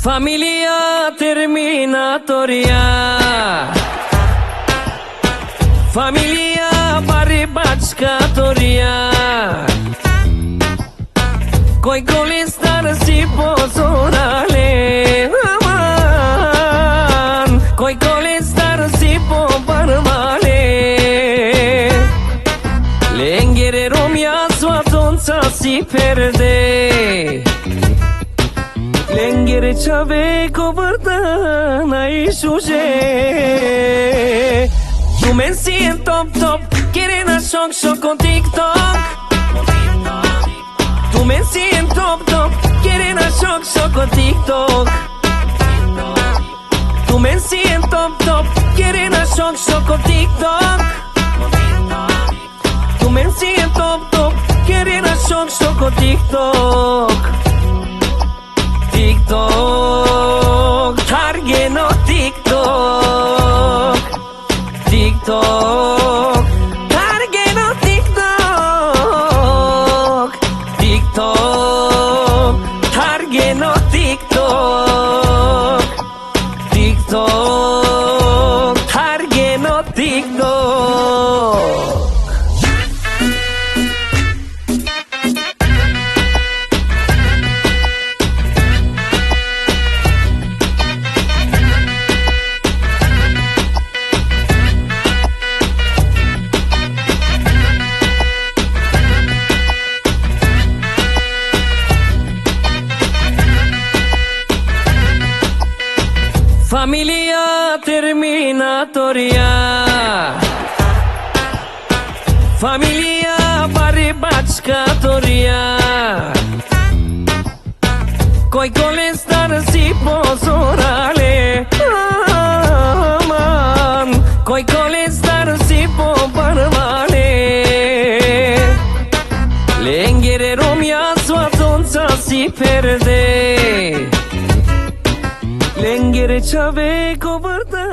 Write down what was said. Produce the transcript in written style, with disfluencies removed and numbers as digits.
Familia terminatoria, familia baribachkatoria, coi colistar si pozorale, aman, coi colistar si pobarmale, lengere romia swatonza si perde. Lengere chave covardana y shuje. Tu me siento top top, quieren a shock shock con TikTok. Tu me siento top top, quieren a shock shock con TikTok. Tu me siento top top, quieren a shock shock con TikTok. Tu me siento top top, quieren a shock shock con TikTok. TikTok, target no TikTok. TikTok, target no TikTok. TikTok, target no TikTok. TikTok, target no TikTok. Familia terminatoria, familia baribachkatoria, coi colestar si pozorale, aman, coi colestar si pobarmale, lengere romia swatonza si perde. Lengere chave covardana.